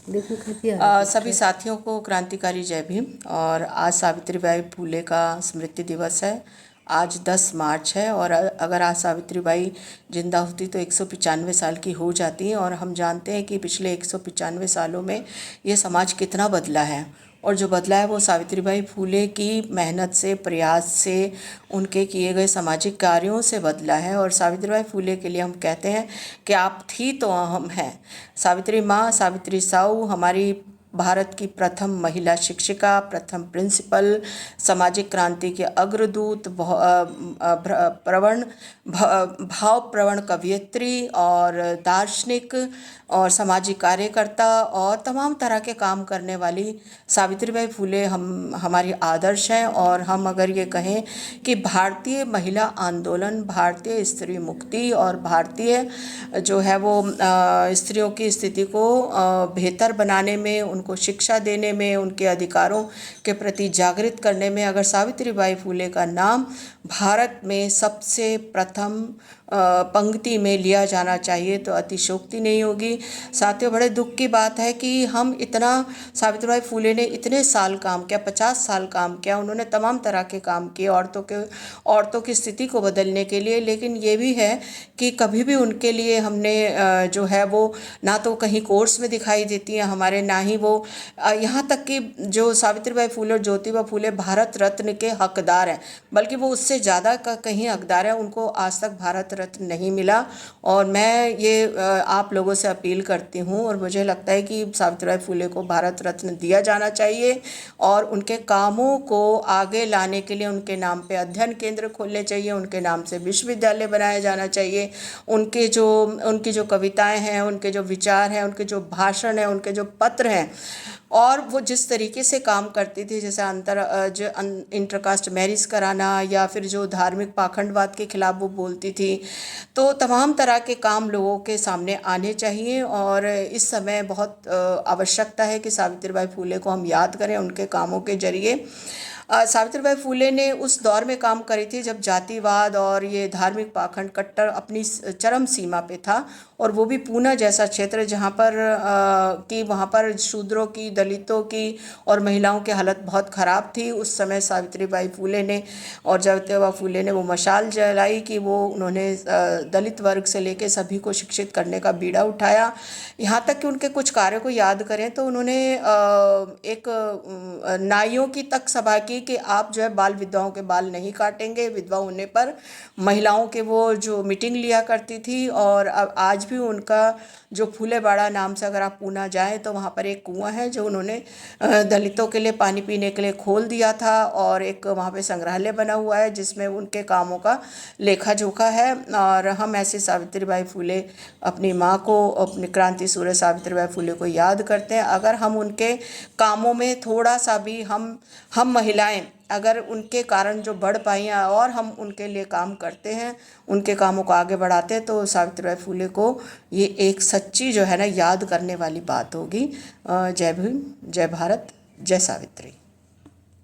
सभी साथियों को क्रांतिकारी जय भीम। और आज सावित्रीबाई फूले का स्मृति दिवस है। आज 10 मार्च है और अगर आज सावित्रीबाई जिंदा होती तो 195 साल की हो जाती। और हम जानते हैं कि पिछले 195 सालों में ये समाज कितना बदला है, और जो बदला है वो सावित्रीबाई फूले की मेहनत से, प्रयास से, उनके किए गए सामाजिक कार्यों से बदला है। और सावित्रीबाई फूले के लिए हम कहते हैं कि आप थी तो हम हैं। सावित्री माँ, सावित्री साहू हमारी भारत की प्रथम महिला शिक्षिका, प्रथम प्रिंसिपल, सामाजिक क्रांति के अग्रदूत, भाव प्रवण कवयित्री और दार्शनिक और सामाजिक कार्यकर्ता और तमाम तरह के काम करने वाली सावित्रीबाई फूले हमारी आदर्श हैं। और हम अगर ये कहें कि भारतीय महिला आंदोलन, भारतीय स्त्री मुक्ति और भारतीय जो है वो स्त्रियों की स्थिति को बेहतर बनाने में, उनको शिक्षा देने में, उनके अधिकारों के प्रति जागृत करने में अगर सावित्रीबाई फूले का नाम भारत में सबसे प्रथम पंक्ति में लिया जाना चाहिए तो अतिशयोक्ति नहीं होगी। साथियों, बड़े दुख की बात है कि हम इतना, सावित्रीबाई फूले ने इतने साल काम किया, 50 साल काम किया, उन्होंने तमाम तरह के काम किए औरतों की स्थिति को बदलने के लिए। लेकिन ये भी है कि कभी भी उनके लिए हमने जो है वो ना तो कहीं कोर्स में दिखाई देती हैं हमारे, ना ही वो यहाँ तक कि जो सावित्रीबाई फूले और ज्योतिबा फूले भारत रत्न के हकदार हैं, बल्कि वो उससे ज़्यादा का कहीं हकदार है। उनको आज तक भारत रत्न नहीं मिला। और मैं ये आप लोगों से अपील करती हूँ और मुझे लगता है कि सावित्रीबाई फूले को भारत रत्न दिया जाना चाहिए। और उनके कामों को आगे लाने के लिए उनके नाम पे अध्ययन केंद्र खोलने चाहिए, उनके नाम से विश्वविद्यालय बनाया जाना चाहिए। उनकी जो कविताएं हैं, उनके जो विचार हैं, उनके जो भाषण हैं, उनके जो पत्र हैं, और वो जिस तरीके से काम करती थी, जैसे इंटरकास्ट मैरिज कराना या फिर जो धार्मिक पाखंडवाद के खिलाफ वो बोलती थी, तो तमाम तरह के काम लोगों के सामने आने चाहिए। और इस समय बहुत आवश्यकता है कि सावित्रीबाई फूले को हम याद करें उनके कामों के जरिए। सावित्रीबाई फूले ने उस दौर में काम करी थी जब जातिवाद और ये धार्मिक पाखंड कट्टर अपनी चरम सीमा पे था, और वो भी पूना जैसा क्षेत्र जहाँ पर वहाँ पर शूद्रों की, दलितों की और महिलाओं की हालत बहुत ख़राब थी। उस समय सावित्रीबाई फूले ने और ज्योतिबा फूले ने वो मशाल जलाई कि उन्होंने दलित वर्ग से लेकर सभी को शिक्षित करने का बीड़ा उठाया। यहाँ तक कि उनके कुछ कार्यों को याद करें तो उन्होंने एक नाइयों की तक सभा की कि आप जो है बाल विधवाओं के बाल नहीं काटेंगे। विधवा होने पर महिलाओं के वो जो मीटिंग लिया करती थी। और अब आज भी उनका जो फूलेबाड़ा नाम से अगर आप पूना जाएं तो वहाँ पर एक कुआं है जो उन्होंने दलितों के लिए पानी पीने के लिए खोल दिया था, और एक वहाँ पे संग्रहालय बना हुआ है जिसमें उनके कामों का लेखा जोखा है। और हम ऐसे सावित्रीबाई फूले, अपनी माँ को, अपनी क्रांति सूर्य सावित्रीबाई फूले को याद करते हैं। अगर हम उनके कामों में थोड़ा सा भी हम महिलाएं अगर उनके कारण जो बढ़ पाई हैं और हम उनके लिए काम करते हैं, उनके कामों को आगे बढ़ाते हैं, तो सावित्रीबाई फूले को ये एक सच्ची जो है ना याद करने वाली बात होगी। जय भीम, जय भारत, जय सावित्री।